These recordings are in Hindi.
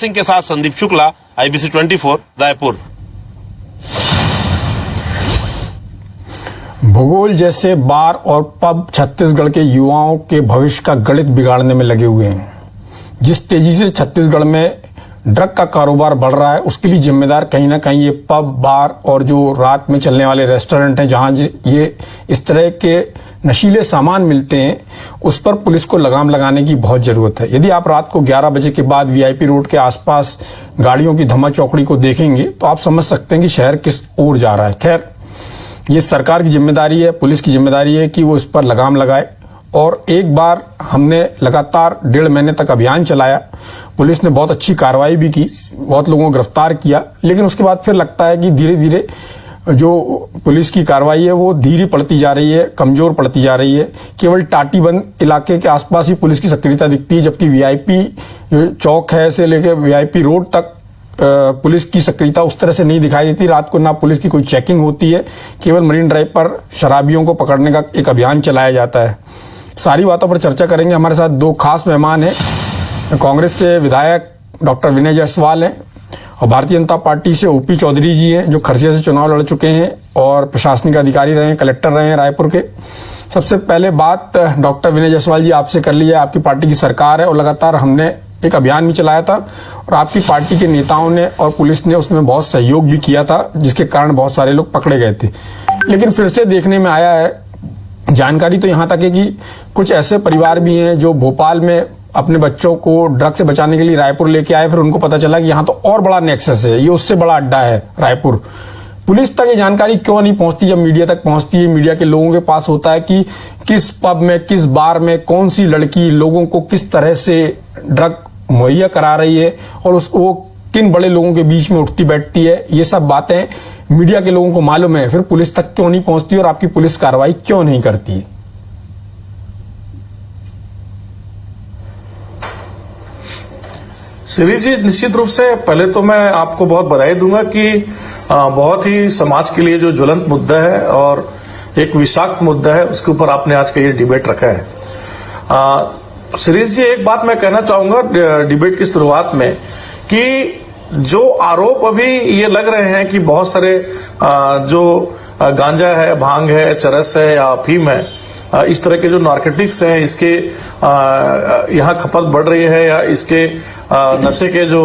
सिंह के साथ संदीप शुक्ला, IBC 24 रायपुर। भूगोल जैसे बार और पब छत्तीसगढ़ के युवाओं के भविष्य का गणित बिगाड़ने में लगे हुए हैं। जिस तेजी से छत्तीसगढ़ में ड्रग का कारोबार बढ़ रहा है, उसके लिए जिम्मेदार कहीं ना कहीं ये पब, बार और जो रात में चलने वाले रेस्टोरेंट हैं, जहां ये इस तरह के नशीले सामान मिलते हैं, उस पर पुलिस को लगाम लगाने की बहुत जरूरत है। यदि आप रात को 11 बजे के बाद VIP रोड के आसपास गाड़ियों की धमा चौकड़ी को देखेंगे तो आप समझ सकते हैं कि शहर किस ओर जा रहा है। खैर, ये सरकार की जिम्मेदारी है, पुलिस की जिम्मेदारी है कि वो इस पर लगाम लगाए। और एक बार हमने लगातार 1.5 महीने तक अभियान चलाया, पुलिस ने बहुत अच्छी कार्रवाई भी की, बहुत लोगों को गिरफ्तार किया, लेकिन उसके बाद फिर लगता है कि धीरे धीरे जो पुलिस की कार्रवाई है वो धीरे पड़ती जा रही है, कमजोर पड़ती जा रही है। केवल टाटीबंद इलाके के आसपास ही पुलिस की सक्रियता दिखती है, जबकि VIP चौक है से लेकर VIP रोड तक पुलिस की सक्रियता उस तरह से नहीं दिखाई देती। रात को ना पुलिस की कोई चेकिंग होती है, केवल मरीन ड्राइव पर शराबियों को पकड़ने का एक अभियान चलाया जाता है। सारी बातों पर चर्चा करेंगे। हमारे साथ 2 खास मेहमान हैं। कांग्रेस से विधायक डॉक्टर विनय जायसवाल हैं और भारतीय जनता पार्टी से OP चौधरी जी हैं, जो खरसिया से चुनाव लड़ चुके हैं और प्रशासनिक अधिकारी रहे हैं, कलेक्टर रहे हैं रायपुर के। सबसे पहले बात डॉक्टर विनय जायसवाल जी आपसे कर ली है। आपकी पार्टी की सरकार है और लगातार हमने एक अभियान भी चलाया था और आपकी पार्टी के नेताओं ने और पुलिस ने उसमें बहुत सहयोग भी किया था, जिसके कारण बहुत सारे लोग पकड़े गए थे। लेकिन फिर से देखने में आया है, जानकारी तो यहां तक है कि कुछ ऐसे परिवार भी हैं जो भोपाल में अपने बच्चों को ड्रग से बचाने के लिए रायपुर लेके आए, फिर उनको पता चला कि यहां तो और बड़ा नेक्सस है, ये उससे बड़ा अड्डा है रायपुर। पुलिस तक ये जानकारी क्यों नहीं पहुंचती? जब मीडिया तक पहुंचती है, मीडिया के लोगों के पास होता है कि किस पब में, किस बार में कौन सी लड़की लोगों को किस तरह से ड्रग मुहैया करा रही है और वो किन बड़े लोगों के बीच में उठती बैठती है, ये सब बातें मीडिया के लोगों को मालूम है, फिर पुलिस तक क्यों नहीं पहुंचती और आपकी पुलिस कार्रवाई क्यों नहीं करती है? शिरीष जी, निश्चित रूप से पहले तो मैं आपको बहुत बधाई दूंगा कि बहुत ही समाज के लिए जो ज्वलंत मुद्दा है और एक विषाक्त मुद्दा है, उसके ऊपर आपने आज का ये डिबेट रखा है। शिरीष जी, एक बात मैं कहना चाहूंगा डिबेट की शुरुआत में कि जो आरोप अभी ये लग रहे हैं कि बहुत सारे जो गांजा है, भांग है, चरस है या अफीम है, इस तरह के जो नार्कोटिक्स हैं, इसके यहाँ खपत बढ़ रही है या इसके नशे के जो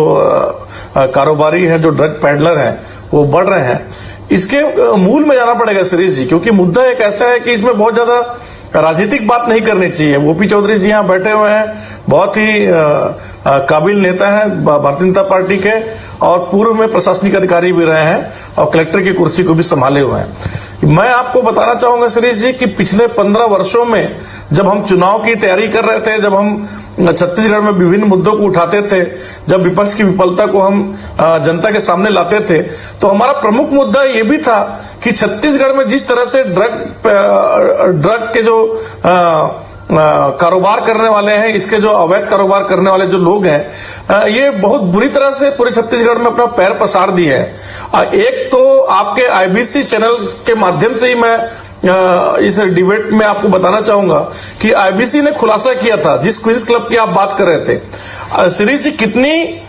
कारोबारी हैं, जो ड्रग पैडलर हैं, वो बढ़ रहे हैं, इसके मूल में जाना पड़ेगा शिरीष जी, क्योंकि मुद्दा एक ऐसा है कि इसमें बहुत ज्यादा राजनीतिक बात नहीं करनी चाहिए। OP चौधरी जी यहाँ बैठे हुए हैं, बहुत ही काबिल नेता हैं भारतीय जनता पार्टी के और पूर्व में प्रशासनिक अधिकारी भी रहे हैं और कलेक्टर की कुर्सी को भी संभाले हुए हैं। मैं आपको बताना चाहूंगा शिरीष जी कि पिछले 15 वर्षों में जब हम चुनाव की तैयारी कर रहे थे, जब हम छत्तीसगढ़ में विभिन्न मुद्दों को उठाते थे, जब विपक्ष की विफलता को हम जनता के सामने लाते थे, तो हमारा प्रमुख मुद्दा ये भी था कि छत्तीसगढ़ में जिस तरह से ड्रग के जो कारोबार करने वाले हैं, इसके जो अवैध कारोबार करने वाले जो लोग हैं, ये बहुत बुरी तरह से पूरे छत्तीसगढ़ में अपना पैर पसार दिए हैं। एक तो आपके IBC चैनल के माध्यम से ही मैं इस डिबेट में आपको बताना चाहूंगा कि IBC ने खुलासा किया था, जिस क्वींस क्लब की आप बात कर रहे थे शिरीष जी, कितनी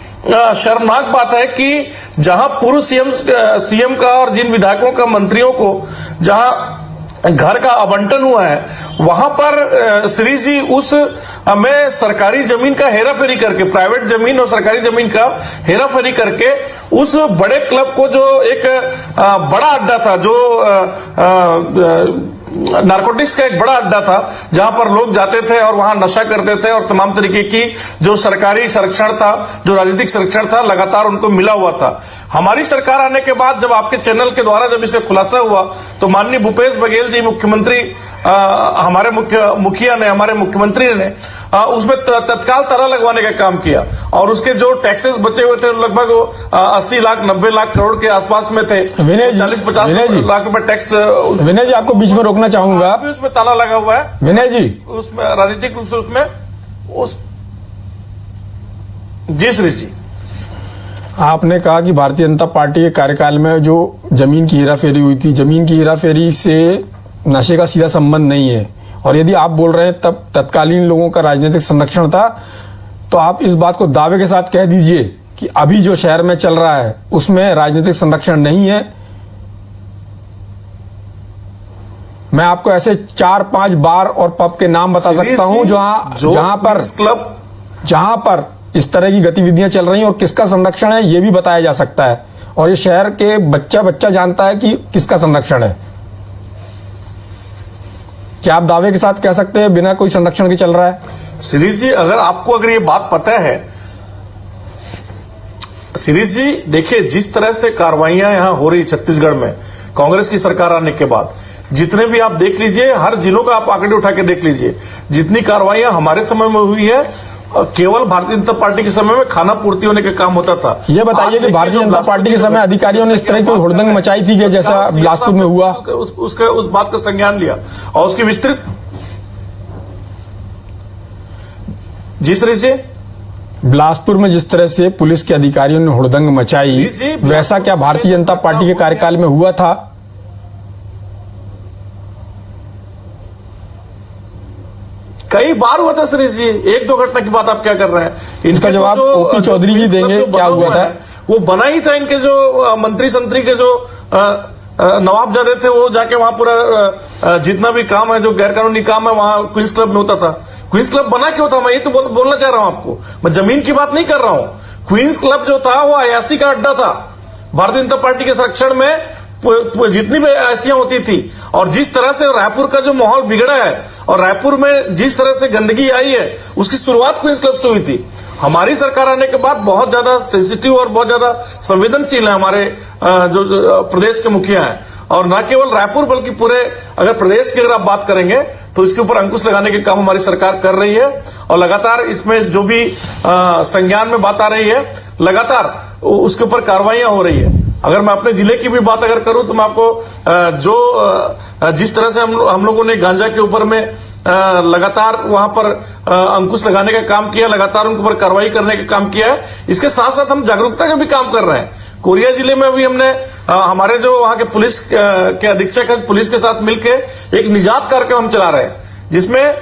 शर्मनाक बात है कि जहां पूर्व सीएम का और जिन विधायकों का, मंत्रियों को जहां घर का आवंटन हुआ है, वहां पर श्री जी उस में सरकारी जमीन का हेराफेरी करके, प्राइवेट जमीन और सरकारी जमीन का हेराफेरी करके उस बड़े क्लब को, जो एक बड़ा अड्डा था, जो नारकोटिक्स का एक बड़ा अड्डा था, जहां पर लोग जाते थे और वहां नशा करते थे और तमाम तरीके की जो सरकारी संरक्षण था, जो राजनीतिक संरक्षण था, लगातार उनको मिला हुआ था। हमारी सरकार आने के बाद जब आपके चैनल के द्वारा जब इसका खुलासा हुआ, तो माननीय भूपेश बघेल जी, मुख्यमंत्री, हमारे मुखिया ने, हमारे मुख्यमंत्री ने उसमें तत्काल ताला लगवाने का काम किया और उसके जो टैक्सेस बचे हुए थे लगभग 80 लाख 90 लाख करोड़ के आसपास में थे। 40-50 लाख रुपए टैक्स। विनय जी, आपको बीच में रोकना चाहूंगा, उसमें ताला लगा हुआ है विनय जी, उसमें राजनीतिक रूप से उसमें जी श्री जी, आपने कहा कि भारतीय जनता पार्टी के कार्यकाल में जो जमीन की हेराफेरी हुई थी, जमीन की हेराफेरी से नशे का सीधा संबंध नहीं है, और यदि आप बोल रहे हैं तब तत्कालीन लोगों का राजनीतिक संरक्षण था, तो आप इस बात को दावे के साथ कह दीजिए कि अभी जो शहर में चल रहा है उसमें राजनीतिक संरक्षण नहीं है। मैं आपको ऐसे 4-5 बार और पब के नाम बता सकता हूं जहां पर इस तरह की गतिविधियां चल रही हैं, और किसका संरक्षण है ये भी बताया जा सकता है, और ये शहर के बच्चा जानता है कि किसका संरक्षण है। क्या आप दावे के साथ कह सकते हैं बिना कोई संरक्षण के चल रहा है? शिरीष जी, अगर ये बात पता है, शिरीष जी देखिए, जिस तरह से कार्रवाइयां यहां हो रही छत्तीसगढ़ में कांग्रेस की सरकार आने के बाद, जितने भी आप देख लीजिए, हर जिलों का आप आंकड़े उठा के देख लीजिए, जितनी कार्रवाइयां हमारे समय में हुई है, केवल भारतीय जनता पार्टी के समय में खाना पूर्ति होने का काम होता था। ये बताइए कि भारतीय जनता पार्टी के समय अधिकारियों ने इस तरह की हुड़दंग मचाई थी कि जैसा बिलासपुर में हुआ? उस बात का संज्ञान लिया और उसकी विस्तृत जिस तरह से बिलासपुर में जिस तरह से पुलिस के अधिकारियों ने हुड़दंग मचाई, वैसा क्या भारतीय जनता पार्टी के कार्यकाल में हुआ था? कई बार हुआ था शिरीष जी, 1-2 घटना की बात आप क्या कर रहे हैं? इनका जवाब ओपी चौधरी जी देंगे। क्या हुआ था? वो बना ही था, इनके जो मंत्री संतरी के जो नवाबजादे थे, वो जाके वहां पूरा जितना भी काम है, जो गैरकानूनी काम है, वहां क्वींस क्लब में होता था। क्वींस क्लब बना क्यों था? मैं ये तो बोलना चाह रहा हूं आपको, मैं जमीन की बात नहीं कर रहा हूं। क्वींस क्लब जो था वो अयासी का अड्डा था। भारतीय जनता पार्टी के संरक्षण में जितनी भी ऐसियां होती थी, और जिस तरह से रायपुर का जो माहौल बिगड़ा है और रायपुर में जिस तरह से गंदगी आई है, उसकी शुरुआत क्वींस क्लब से हुई थी। हमारी सरकार आने के बाद बहुत ज्यादा सेंसिटिव और बहुत ज्यादा संवेदनशील है हमारे जो प्रदेश के मुखिया हैं, और न केवल रायपुर बल्कि पूरे अगर प्रदेश की अगर आप बात करेंगे तो इसके ऊपर अंकुश लगाने के काम हमारी सरकार कर रही है, और लगातार इसमें जो भी संज्ञान में बात आ रही है, लगातार उसके ऊपर कार्रवाइयां हो रही है। अगर मैं अपने जिले की भी बात अगर करूं तो मैं आपको जिस तरह से हम लोगों ने गांजा के ऊपर में लगातार वहां पर अंकुश लगाने का काम किया, लगातार उनके ऊपर कार्रवाई करने का काम किया है। इसके साथ साथ हम जागरूकता का भी काम कर रहे हैं। कोरिया जिले में भी हमने हमारे जो वहां के पुलिस के अधीक्षक है, पुलिस के साथ मिलकर एक निजात कार्यक्रम हम चला रहे हैं, जिसमें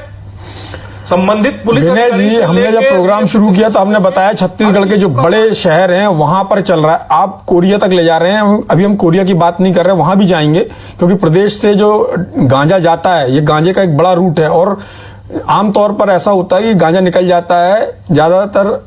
संबंधित पुलिस जी, हमने जब प्रोग्राम शुरू किया तो हमने बताया छत्तीसगढ़ के जो बड़े शहर हैं वहां पर चल रहा है। आप कोरिया तक ले जा रहे हैं, अभी हम कोरिया की बात नहीं कर रहे, वहां भी जाएंगे, क्योंकि प्रदेश से जो गांजा जाता है, ये गांजे का एक बड़ा रूट है, और आमतौर पर ऐसा होता है कि गांजा निकल जाता है, ज्यादातर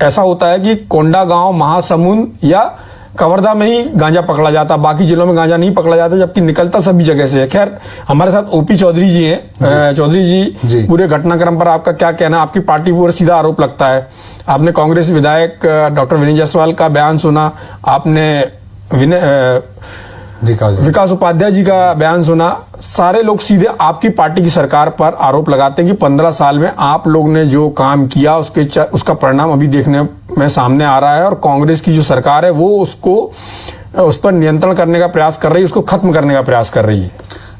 ऐसा होता है कि कोंडागांव, महासमुंद या कवर्धा में ही गांजा पकड़ा जाता, बाकी जिलों में गांजा नहीं पकड़ा जाता, जबकि निकलता सभी जगह से है। खैर, हमारे साथ ओपी चौधरी जी हैं। चौधरी जी, पूरे घटनाक्रम पर आपका क्या कहना है? आपकी पार्टी पर सीधा आरोप लगता है। आपने कांग्रेस विधायक डॉक्टर विनय जायसवाल का बयान सुना, आपने विकास उपाध्याय जी का बयान सुना। सारे लोग सीधे आपकी पार्टी की सरकार पर आरोप लगाते हैं कि 15 साल में आप लोग ने जो काम किया उसका परिणाम अभी देखने में सामने आ रहा है, और कांग्रेस की जो सरकार है वो उस पर नियंत्रण करने का प्रयास कर रही है, उसको खत्म करने का प्रयास कर रही है।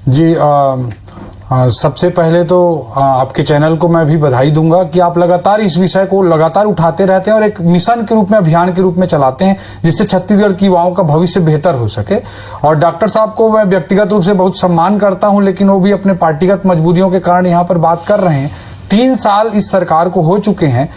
जी, सबसे पहले तो आपके चैनल को मैं भी बधाई दूंगा कि आप लगातार इस विषय को लगातार उठाते रहते हैं और एक मिशन के रूप में, अभियान के रूप में चलाते हैं, जिससे छत्तीसगढ़ की युवाओं का भविष्य बेहतर हो सके। और डॉक्टर साहब को मैं व्यक्तिगत रूप से बहुत सम्मान करता हूं, लेकिन वो भी अपने पार्टीगत मजबूरियों के कारण यहाँ पर बात कर रहे हैं। 3 साल इस सरकार को हो चुके हैं,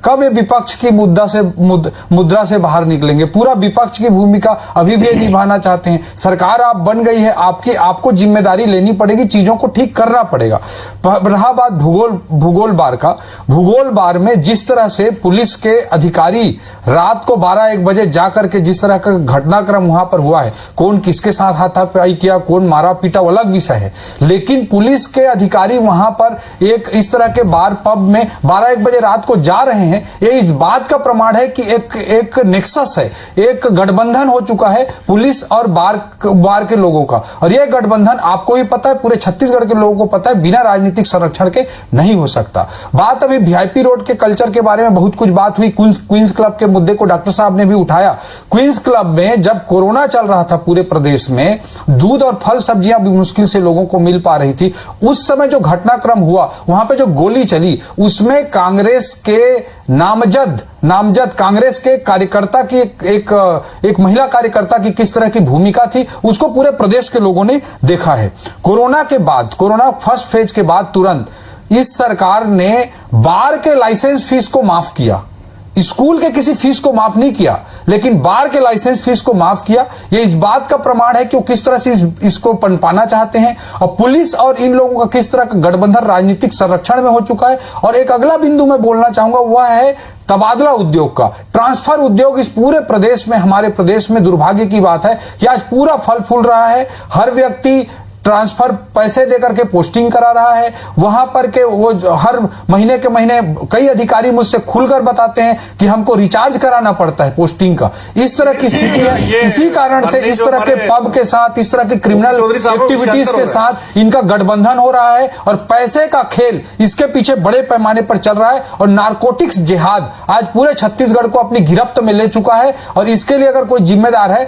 कब ये विपक्ष की मुद्रा से बाहर निकलेंगे? पूरा विपक्ष की भूमिका अभी भी निभाना चाहते हैं। सरकार आप बन गई है, आपको जिम्मेदारी लेनी पड़ेगी, चीजों को ठीक करना पड़ेगा। रहा बात भूगोल बार का, भूगोल बार में जिस तरह से पुलिस के अधिकारी रात को 12-1 बजे जाकर के जिस तरह का घटनाक्रम वहां पर हुआ है, कौन किसके साथ हाथापाई किया, कौन मारा पीटा, वो अलग विषय है, लेकिन पुलिस के अधिकारी वहां पर एक इस तरह के बार पब में 12-1 बजे रात को जा रहे हैं, ये इस बात का प्रमाण है कि एक नेक्सस है, एक गठबंधन हो चुका है पुलिस और बार के लोगों का। और यह गठबंधन आपको भी पता है, पूरे छत्तीसगढ़ के लोगों को पता है, बिना राजनीतिक संरक्षण के नहीं हो सकता। बात अभी वीआईपी रोड के कल्चर के बारे में बहुत कुछ बात हुई, क्वींस क्लब के मुद्दे को डॉक्टर साहब ने भी उठाया। क्वींस क्लब में जब कोरोना चल रहा था पूरे प्रदेश में, दूध और फल सब्जियां भी मुश्किल से लोगों को मिल पा रही थी, उस समय जो घटनाक्रम हुआ, वहां पे जो गोली चली, उसमें कांग्रेस के नामजद कांग्रेस के कार्यकर्ता की एक महिला कार्यकर्ता की किस तरह की भूमिका थी, उसको पूरे प्रदेश के लोगों ने देखा है। कोरोना के बाद, कोरोना फर्स्ट फेज के बाद तुरंत इस सरकार ने बार के लाइसेंस फीस को माफ किया। स्कूल के किसी फीस को माफ नहीं किया, लेकिन बार के लाइसेंस फीस को माफ किया। ये इस बात का प्रमाण है कि वो किस तरह से इसको पनपाना चाहते हैं, और पुलिस और इन लोगों का किस तरह का गठबंधन राजनीतिक संरक्षण में हो चुका है। और एक अगला बिंदु मैं बोलना चाहूंगा वह है तबादला उद्योग का। ट्रांसफर उद्योग इस पूरे प्रदेश में, हमारे प्रदेश में दुर्भाग्य की बात है कि आज पूरा फल फूल रहा है। हर व्यक्ति ट्रांसफर पैसे देकर के पोस्टिंग करा रहा है। वहां पर के वो हर महीने के महीने कई अधिकारी मुझसे खुलकर बताते हैं कि हमको रिचार्ज कराना पड़ता है पोस्टिंग का। इस तरह की स्थिति है। इसी कारण से इस तरह के पब के साथ, इस तरह के क्रिमिनल एक्टिविटीज के साथ इनका गठबंधन हो रहा है और पैसे का खेल इसके पीछे बड़े पैमाने पर चल रहा है। और नारकोटिक्स जिहाद आज पूरे छत्तीसगढ़ को अपनी गिरफ्त में ले चुका है। और इसके लिए अगर कोई जिम्मेदार है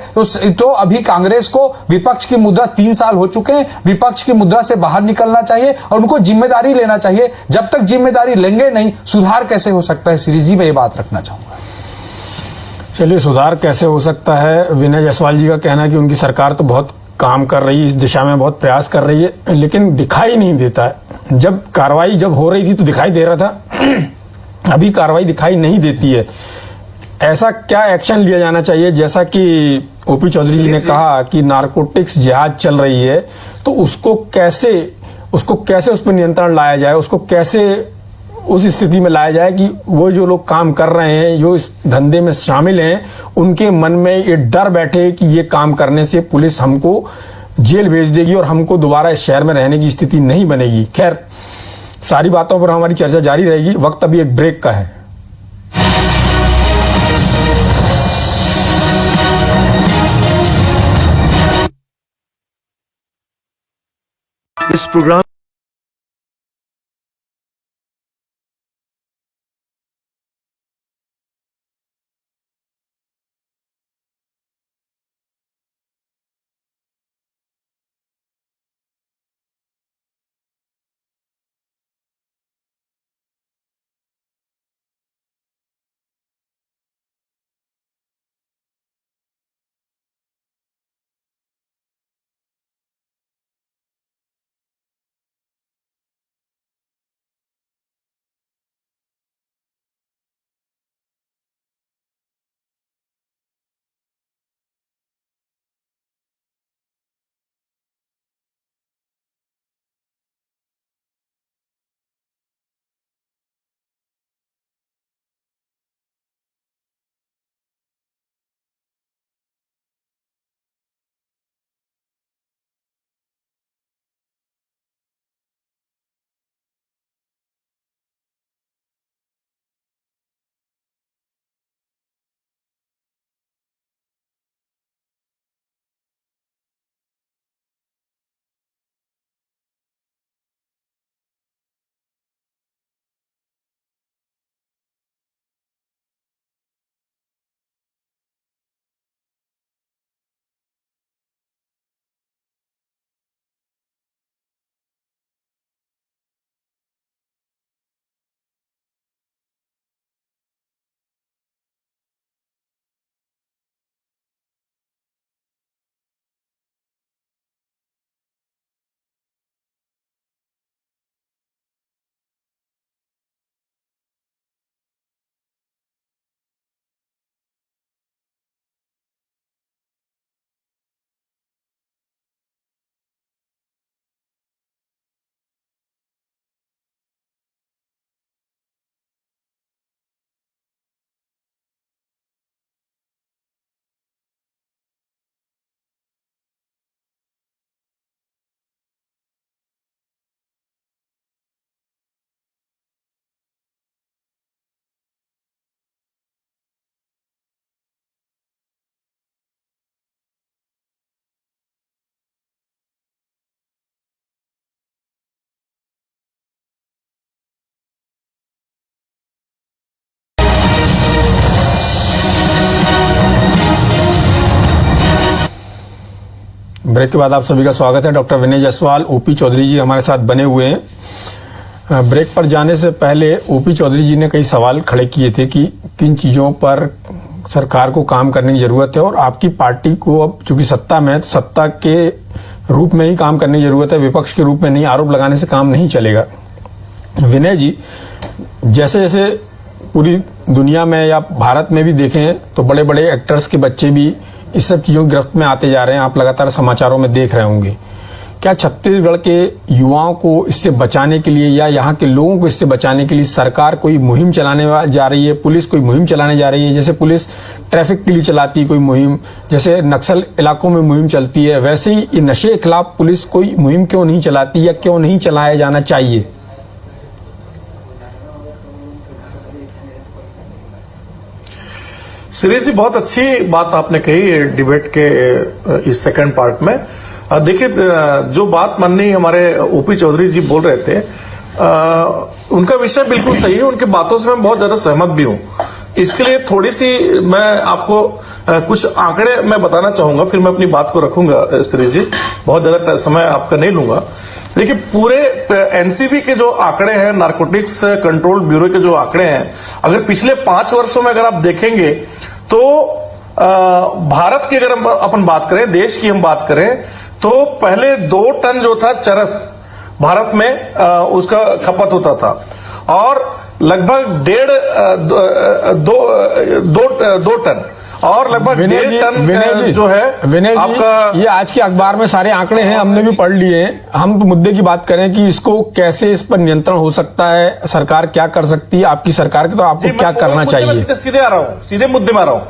तो अभी कांग्रेस को विपक्ष की मुद्रा 3 साल हो चुके हैं, विपक्ष की मुद्रा से बाहर निकलना चाहिए और उनको जिम्मेदारी लेना चाहिए। जब तक जिम्मेदारी लेंगे नहीं, सुधार कैसे हो सकता है? श्री जी, मैं ये बात रखना चाहूंगा। चलिए, सुधार कैसे हो सकता है? विनय जायसवाल जी का कहना है कि उनकी सरकार तो बहुत काम कर रही है, इस दिशा में बहुत प्रयास कर रही है, लेकिन दिखाई नहीं देता है। जब कार्रवाई जब हो रही थी तो दिखाई दे रहा था, अभी कार्रवाई दिखाई नहीं देती है। ऐसा क्या एक्शन लिया जाना चाहिए? जैसा कि ओपी चौधरी जी ने कहा कि नारकोटिक्स जिहाद चल रही है, तो उसको कैसे उस पर नियंत्रण लाया जाए, उसको कैसे उस स्थिति में लाया जाए कि वो जो लोग काम कर रहे हैं, जो इस धंधे में शामिल हैं, उनके मन में ये डर बैठे कि ये काम करने से पुलिस हमको जेल भेज देगी और हमको दोबारा इस शहर में रहने की स्थिति नहीं बनेगी। खैर, सारी बातों पर हमारी चर्चा जारी रहेगी। वक्त अभी एक ब्रेक का है। इस प्रोग्राम ब्रेक के बाद आप सभी का स्वागत है। डॉक्टर विनय जायसवाल, ओपी चौधरी जी हमारे साथ बने हुए हैं। ब्रेक पर जाने से पहले ओपी चौधरी जी ने कई सवाल खड़े किए थे कि किन चीजों पर सरकार को काम करने की जरूरत है और आपकी पार्टी को अब चूंकि सत्ता में है तो सत्ता के रूप में ही काम करने की जरूरत है, विपक्ष के रूप में नहीं। आरोप लगाने से काम नहीं चलेगा। विनय जी, जैसे जैसे पूरी दुनिया में या भारत में भी देखें तो बड़े बड़े एक्टर्स के बच्चे भी इस सब चीजों की गिरफ्त में आते जा रहे हैं। आप लगातार समाचारों में देख रहे होंगे। क्या छत्तीसगढ़ के युवाओं को इससे बचाने के लिए या यहाँ के लोगों को इससे बचाने के लिए सरकार कोई मुहिम चलाने जा रही है, पुलिस कोई मुहिम चलाने जा रही है? जैसे पुलिस ट्रैफिक के लिए चलाती है कोई मुहिम, जैसे नक्सल इलाकों में मुहिम चलती है, वैसे ही नशे के खिलाफ पुलिस कोई मुहिम क्यों नहीं चलाती या क्यों नहीं चलाया जाना चाहिए? सुरेश जी, बहुत अच्छी बात आपने कही डिबेट के इस सेकंड पार्ट में। देखिए, जो बात माननीय हमारे ओपी चौधरी जी बोल रहे थे, उनका विषय बिल्कुल सही है। उनकी बातों से मैं बहुत ज्यादा सहमत भी हूं। इसके लिए थोड़ी सी मैं आपको कुछ आंकड़े मैं बताना चाहूंगा, फिर मैं अपनी बात को रखूंगा। सुरेश जी, बहुत ज्यादा समय आपका नहीं लूंगा। देखिए, पूरे एनसीबी के जो आंकड़े हैं, नारकोटिक्स कंट्रोल ब्यूरो के जो आंकड़े हैं, अगर पिछले 5 वर्षों में अगर आप देखेंगे तो भारत की अगर अपन बात करें, देश की हम बात करें, तो पहले 2 टन जो था चरस भारत में उसका खपत होता था, और लगभग 2 टन और लगभग 1.5 टन जो है आपका। ये आज के अखबार में सारे आंकड़े हैं, हमने भी पढ़ लिए हैं। हम तो मुद्दे की बात करें कि इसको कैसे, इस पर नियंत्रण हो सकता है, सरकार क्या कर सकती है? आपकी सरकार के तो आपको क्या करना चाहिए? सीधे आ रहा हूं, सीधे मुद्दे में आ रहा हूं।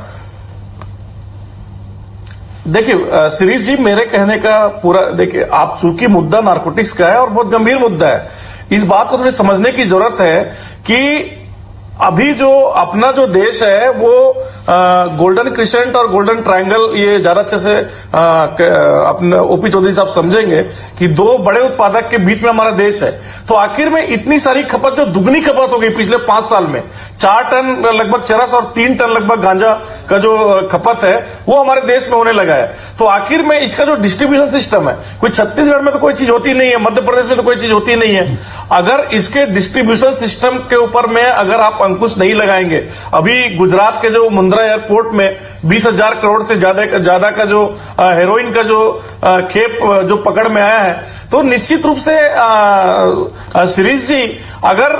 देखिए शिरीष जी, मेरे कहने का पूरा, देखिए आप चूंकि मुद्दा नारकोटिक्स का है और बहुत गंभीर मुद्दा है, इस बात को थोड़ी समझने की जरूरत है कि अभी जो अपना जो देश है वो गोल्डन क्रिसेंट और गोल्डन ट्रायंगल, ये ज्यादा अच्छे से अपने ओपी चौधरी साहब समझेंगे कि 2 बड़े उत्पादक के बीच में हमारा देश है। तो आखिर में इतनी सारी खपत, जो दुगनी खपत हो गई पिछले 5 साल में, 4 टन लगभग चरस और 3 टन लगभग गांजा का जो खपत है वो हमारे देश में होने लगा है। तो आखिर में इसका जो डिस्ट्रीब्यूशन सिस्टम है, कोई छत्तीसगढ़ में तो कोई चीज होती नहीं है, मध्य प्रदेश में तो कोई चीज होती नहीं है। अगर इसके डिस्ट्रीब्यूशन सिस्टम के ऊपर में अगर आप अंकुश नहीं लगाएंगे, अभी गुजरात के जो मुंद्रा एयरपोर्ट में 20,000 करोड़ से ज्यादा का जो हेरोइन का जो खेप जो पकड़ में आया है, तो निश्चित रूप से शिरीष जी, अगर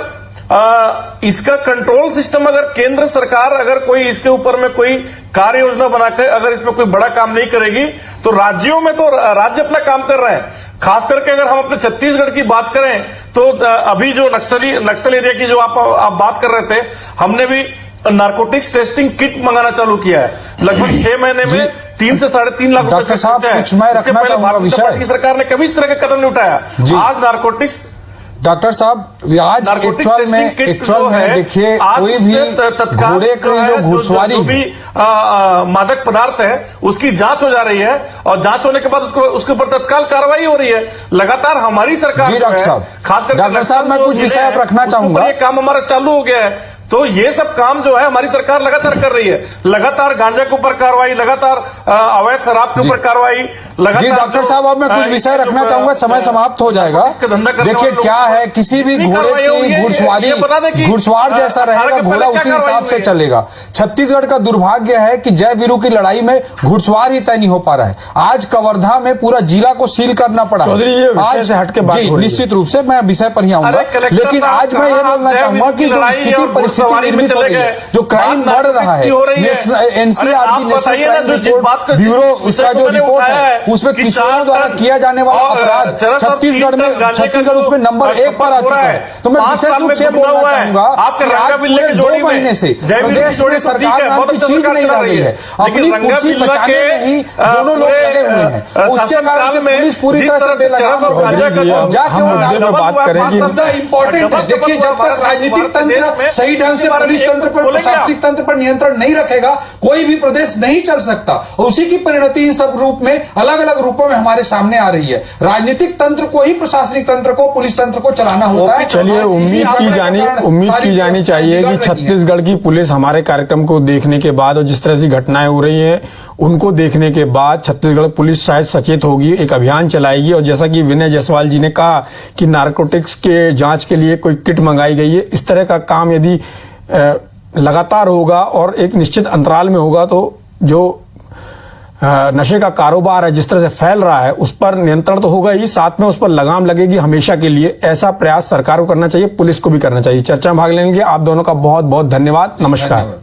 इसका कंट्रोल सिस्टम, अगर केंद्र सरकार अगर कोई इसके ऊपर में कोई कार्य योजना बनाकर अगर इसमें कोई बड़ा काम नहीं करेगी, तो राज्यों में तो राज्य अपना काम कर रहे हैं। खास करके अगर हम अपने छत्तीसगढ़ की बात करें तो अभी जो नक्सल एरिया की जो आप बात कर रहे थे, हमने भी नारकोटिक्स टेस्टिंग किट मंगाना चालू किया है। लगभग 6 महीने में 3 से 3.5 लाख रुपए खर्चा है। उसके पहले भारतीय जनता पार्टी सरकार ने कभी इस तरह का कदम नहीं उठाया। आज नारकोटिक्स डॉक्टर साहब, आज एक्चुअल में देखिए, कोई भी घोड़े की जो घुड़सवारी जो भी मादक पदार्थ है उसकी जांच हो जा रही है, और जांच होने के बाद उसके ऊपर तत्काल कार्रवाई हो रही है। लगातार हमारी सरकार, डॉक्टर साहब, खासकर डॉक्टर साहब, मैं कुछ विषय रखना चाहूंगा। ये काम हमारा चालू हो गया है, तो ये सब काम जो है हमारी सरकार लगातार कर रही है। लगातार गांजा के ऊपर कार्रवाई, लगातार अवैध शराब के ऊपर कार्रवाई, लगातार। जी डॉक्टर साहब, अब मैं कुछ विषय रखना चाहूंगा, समय समाप्त हो जाएगा। देखिए क्या है, किसी भी घोड़े की घुड़सवारी घुड़सवार जैसा रहेगा, घोड़ा उसी हिसाब से चलेगा। छत्तीसगढ़ का दुर्भाग्य है कि जय वीरू की लड़ाई में घुड़सवार ही तय नहीं हो पा रहा है। आज कवर्धा में पूरा जिला को सील करना पड़ा है। आज जी निश्चित रूप से मैं विषय पर ही आऊंगा, लेकिन आज मैं ये बोलना चाहूंगा कि जो स्थिति परिस्थिति निर्मित हो रही है, जो क्राइम बढ़ रहा है, एनसीआरबी ब्यूरो उसका जो रिपोर्ट है उसमें किसानों द्वारा किया जाने वाला अपराध छत्तीसगढ़ उसमें नंबर 1 पर आ चुका है। तो मैं विशेष रूप से बोलना चाहूंगा कि आज पूरे 2 महीने से प्रदेश में सरकार नाम की चीज नहीं रह गई है। अपनी कुर्सी बचाने में ही दोनों लोग लगे हुए हैं। उसके कारण से पुलिस पूरी तरह से बात करेंगे। इंपॉर्टेंट है। देखिए, जब तक राजनीतिक तंत्र सही ढंग से पुलिस तंत्र पर, प्रशासनिक तंत्र पर नियंत्रण नहीं रखेगा, कोई भी प्रदेश नहीं चल सकता। उसी की परिणति इन सब रूप में, अलग अलग रूपों में हमारे सामने आ रही है। राजनीतिक तंत्र को ही, प्रशासनिक तंत्र को, पुलिस तंत्र को चलाना होता है। चलिए, उम्मीद की जानी चाहिए कि छत्तीसगढ़ की पुलिस हमारे कार्यक्रम को देखने के बाद और जिस तरह से घटनाएं हो रही हैं उनको देखने के बाद छत्तीसगढ़ पुलिस शायद सचेत होगी, एक अभियान चलाएगी। और जैसा कि विनय जायसवाल जी ने कहा कि नारकोटिक्स के जांच के लिए कोई किट मंगाई गई है, इस तरह का काम यदि लगातार होगा और एक निश्चित अंतराल में होगा, तो जो नशे का कारोबार है जिस तरह से फैल रहा है उस पर नियंत्रण तो होगा ही, साथ में उस पर लगाम लगेगी हमेशा के लिए। ऐसा प्रयास सरकार को करना चाहिए, पुलिस को भी करना चाहिए। चर्चा में भाग लेने के लिए आप दोनों का बहुत बहुत धन्यवाद। नमस्कार।